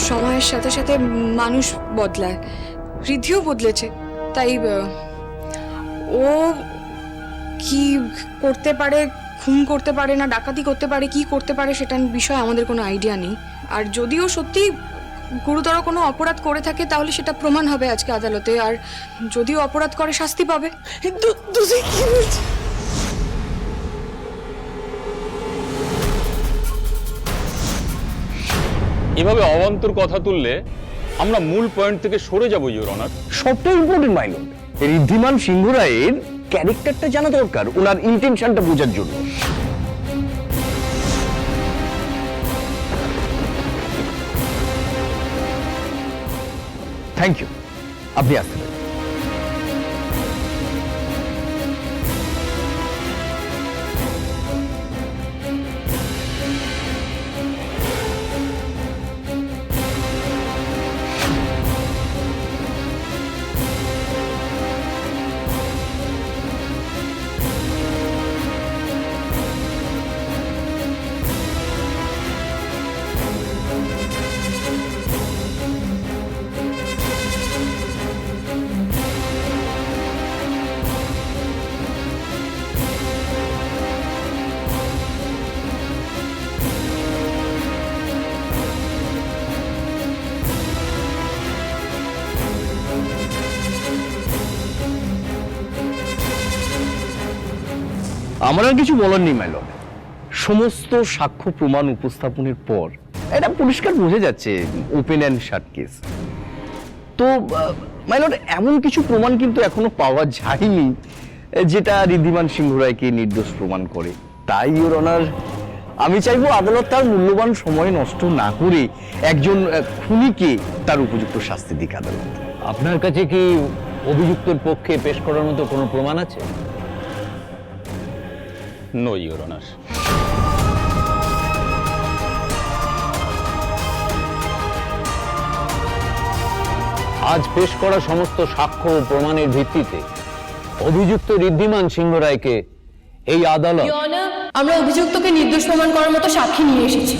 সময়ের সাথে সাথে মানুষ বদলায়, রিদ্ধিও বদলেছে। তাই ও কি করতে পারে, খুন করতে পারে না ডাকাতি করতে পারে, কি করতে পারে সেটা বিষয়ে আমাদের কোনো আইডিয়া নেই। আর যদিও সত্যি গুরুতর কোনো অপরাধ করে থাকে তাহলে সেটা প্রমাণ হবে আজকে আদালতে, আর যদিও অপরাধ করে শাস্তি পাবে। কিন্তু তুই কি বলছিস? এভাবে অবান্তর কথা তুললে আমরা মূল পয়েন্ট থেকে সরে যাব ইওর অনার। সবটাই ইম্পর্টেন্ট মাই লর্ড। ঋদ্ধিমান সিংহ রায়ের ক্যারেক্টারটা জানা দরকার, ওনার ইন্টেনশনটা বোঝার জন্য। থ্যাংক ইউ, আপনি আসতে পারেন। আমার আর কিছু বলার নেই মাই লর্ড। সমস্ত সাক্ষ্য প্রমাণ উপস্থাপনের পর এটা পরিষ্কার বোঝা যাচ্ছে ওপেন অ্যান্ড শাট কেস। তো মাই লর্ড, এমন কিছু প্রমাণ কিন্তু এখনো পাওয়া যায়নি যেটা ঋদ্ধিমান সিংহ রায়কে নির্দোষ প্রমাণ করে। তাই ইওর অনার, আমি চাইবো আদালত তার মূল্যবান সময় নষ্ট না করে একজন খুনিকে তার উপযুক্ত শাস্তি দিক আদালত। আপনার কাছে কি অভিযুক্তর পক্ষে পেশ করার মতো কোনো প্রমাণ আছে? No your honour. আজ পেশ করা সমস্ত সাক্ষ্য ও প্রমাণের ভিত্তিতে অভিযুক্ত ঋদ্ধিমান সিংহ রায়কে এই আদালত আমরা অভিযুক্তকে নির্দোষ প্রমাণ করার মতো সাক্ষী নিয়ে এসেছি।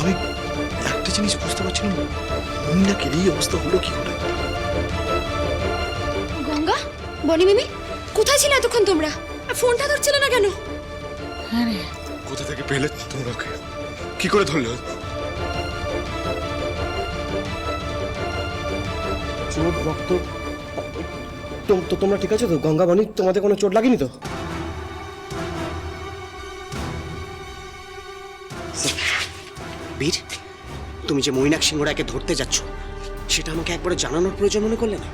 আমি একটা জিনিস বুঝতে পারছি না, মহিলাকে এই অবস্থা হলো কি করে? গঙ্গা, বনি মিমি, কোথায় ছিলে এতক্ষণ তোমরা? আর ফোনটা ধরছিলে না কেন? কোথা থেকে পেলে তোমরা ওকে? কি করে ধরলে? চোট, রক্ত। তো তোমরা ঠিক আছে তো? গঙ্গা, বনি, তোমাদের কোনো চোট লাগেনি তো? বীর, তুমি যে মৈনাক সিংহ রায়কে ধরতে যাচ্ছ সেটা আমাকে একবারে জানানোর প্রয়োজন মনে করলে না?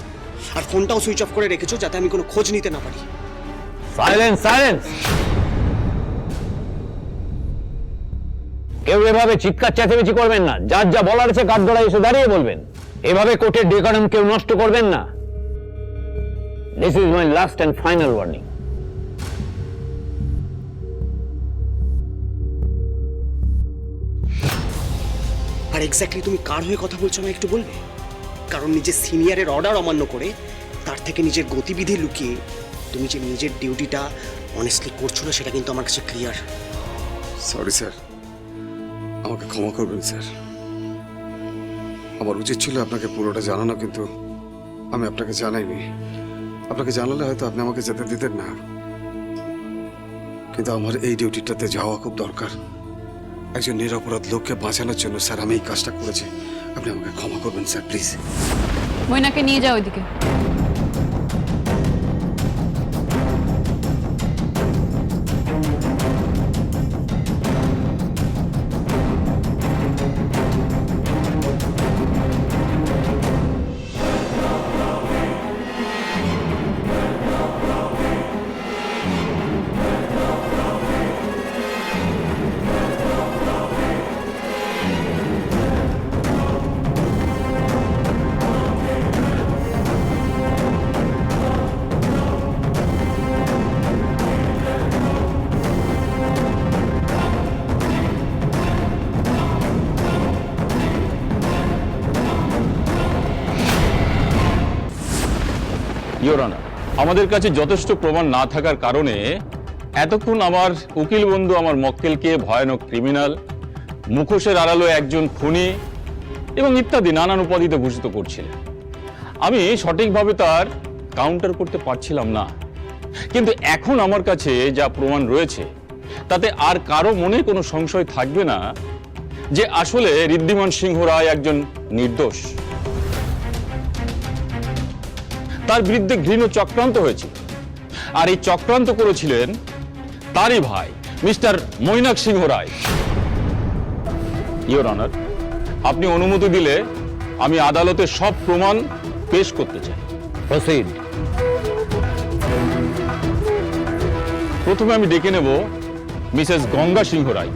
আর ফোনটাও সুইচ অফ করে রেখেছো যাতে আমি কোনো খোঁজ নিতে না পারি। Silence, silence! কেউ এভাবে চিৎকার চেঁচামেচি করবেন না। যার যা বলার আছে কাঠগড়ায় এসে দাঁড়িয়ে বলবেন। এভাবে কোর্টের ডেকোরাম কেউ নষ্ট করবেন না। This is my last and final warning. আর এক্স্যাক্টলি তুমি কার হয়ে কথা বলছো আমায় একটু বলবে? কারণ নিজের সিনিয়রের অর্ডার অমান্য করে তার থেকে নিজের গতিবিধি লুকিয়ে তুমি যে নিজের ডিউটিটা অনেস্টলি করছো না সেটা কিন্তু আমার কাছে ক্লিয়ার। সরি স্যার, আমাকে ক্ষমা করবেন স্যার। আমার উচিত ছিল আপনাকে পুরোটা জানানো, কিন্তু আমি আপনাকে জানাইনি। আপনাকে জানালে হয়তো আপনি আমাকে যেতে দিতেন না, কিন্তু আমার এই ডিউটিটাতে যাওয়া খুব দরকার। একজন নিরপরাধ লোককে বাঁচানোর জন্য স্যার আমি এই কাজটা করেছি। আপনি আমাকে ক্ষমা করবেন স্যার, প্লিজ। ময়নাকে নিয়ে যাও ওইদিকে। ইওর অনার, আমাদের কাছে যথেষ্ট প্রমাণ না থাকার কারণে এতক্ষণ আমার উকিল বন্ধু আমার মক্কেলকে ভয়ানক ক্রিমিনাল, মুখোশের আড়ালো একজন খুনি এবং ইত্যাদি নানান উপাধিতে ভূষিত করছিলেন। আমি সঠিকভাবে তার কাউন্টার করতে পারছিলাম না, কিন্তু এখন আমার কাছে যা প্রমাণ রয়েছে তাতে আর কারো মনে কোনো সংশয় থাকবে না যে আসলে ঋদ্ধিমান সিংহ রায় একজন নির্দোষ। তার বিরুদ্ধে ঘৃণ্য চক্রান্ত হয়েছিল, আর এই চক্রান্ত করেছিলেন তারই ভাই mister Mainak Singha Roy. Your honour, আপনি অনুমতি দিলে আমি আদালতে সব প্রমাণ পেশ করতে চাই। প্রসিড। প্রথমে আমি ডেকে নেব মিসেস গঙ্গা সিংহ রায়।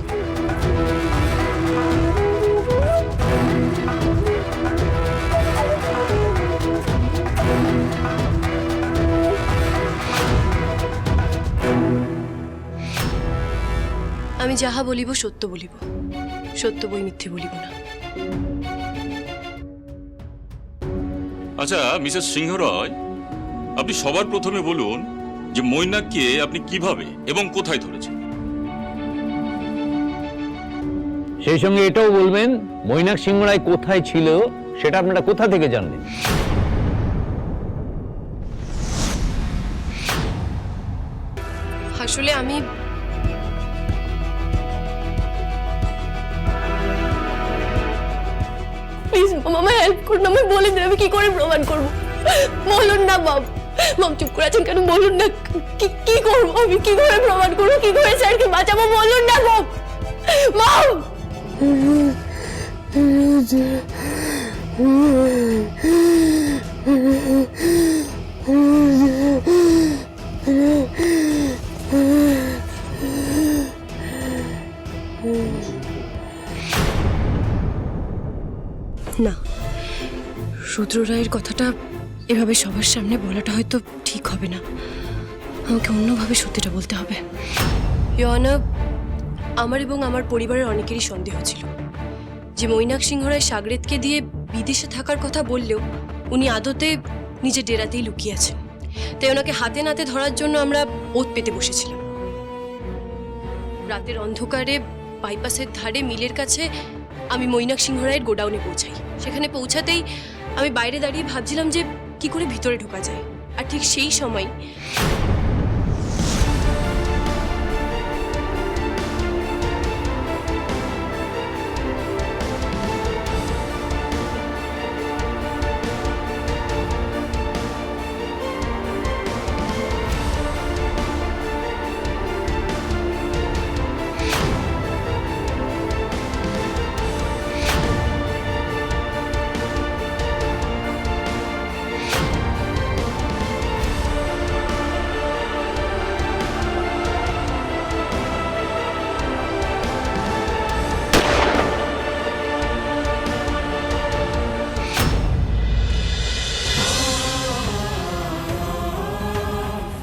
আমি যাহা বলিব সত্য বলিব, সত্য বই মিথ্যে বলিব না। আচ্ছা মিসেস সিংহ রায়, আপনি সবার প্রথমে বলুন যে মৈনাককে আপনি কিভাবে এবং কোথায় ধরেছেন। সেই সঙ্গে এটাও বলবেন মৈনাক সিংহ রায় কোথায় ছিল সেটা আপনারা কোথা থেকে জানলেন? আসলে আমি প্লিজ আমায় হেল্প করুন, আমি বলে দিন আমি কি করে প্রমাণ করবো। বলুন না মাম, মাম চুপ করে আছেন কেন? বলুন না কি করবো আমি, কি করে প্রমাণ করবো, কি করে স্যারকে বাঁচাবো? বলুন না মাম, মাম। না, রুদ্র রায়ের কথাটা এভাবে সবার সামনে বলাটা হয়তো ঠিক হবে না, আমাকে অন্যভাবে সত্যিটা বলতে হবে। ইয়না, আমার এবং আমার পরিবারের অনেকেরই সন্দেহ ছিল যে মৈনাক সিংহ রায় সাগরেদকে দিয়ে বিদেশে থাকার কথা বললেও উনি আদতে নিজের ডেরাতেই লুকিয়ে আছেন। তাই ওনাকে হাতে নাতে ধরার জন্য আমরা ওত পেতে বসেছিলাম। রাতের অন্ধকারে বাইপাসের ধারে মিলের কাছে আমি মৈনাক সিংহ রায়ের গোডাউনে পৌঁছাই। সেখানে পৌঁছাতেই আমি বাইরে দাঁড়িয়ে ভাবছিলাম যে কি করে ভিতরে ঢোকা যায়, আর ঠিক সেই সময়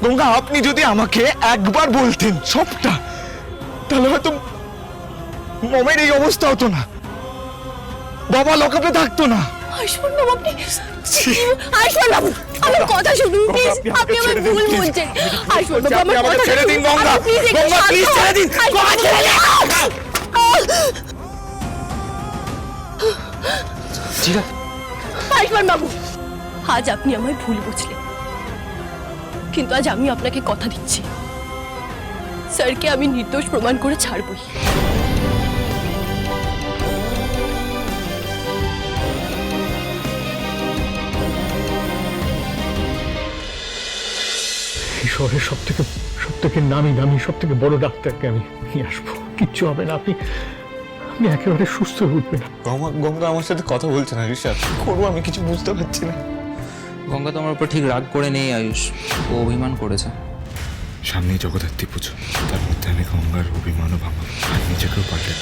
গঙ্গা, আপনি যদি আমাকে একবার বলতেন সবটা, তাহলে হয়তো মমের এই অবস্থা হতো না, বাবা লকআপে থাকতো না। আইসমান বাবু, আপনি আইসমান বাবু আমার কথা শুনুন প্লিজ, আপনি আমার ভুল বুঝছেন। আইসমান বাবু আমার কথা ছেড়ে দিন গঙ্গা, গঙ্গা প্লিজ ছেড়ে দিন, গঙ্গা ছেড়ে দিন। আইসমান বাবু, আজ আপনি আমায় ভুল বুঝলেন, কিন্তু আজ আমি আপনাকে কথা দিচ্ছি স্যারকে আমি নির্দোষ প্রমাণ করে ছাড়বই। এই শহরের সব থেকে নামি সব থেকে বড় ডাক্তারকে আমি নিয়ে আসবো, কিচ্ছু হবে না, আপনি একেবারে সুস্থ হয়ে উঠবেন। গঙ্গা আমার সাথে কথা বলছে না ঋষাদ, করবো আমি কিছু বুঝতে পারছি না। গঙ্গা তো আমার উপর ঠিক রাগ করে নেই আয়ুষ, ও অভিমান করেছে। সামনেই জগদ্ধাত্রী পুজো, তার মধ্যে আমি গঙ্গার অভিমানও ভাঙাবো আর নিজেকেও পাল্টে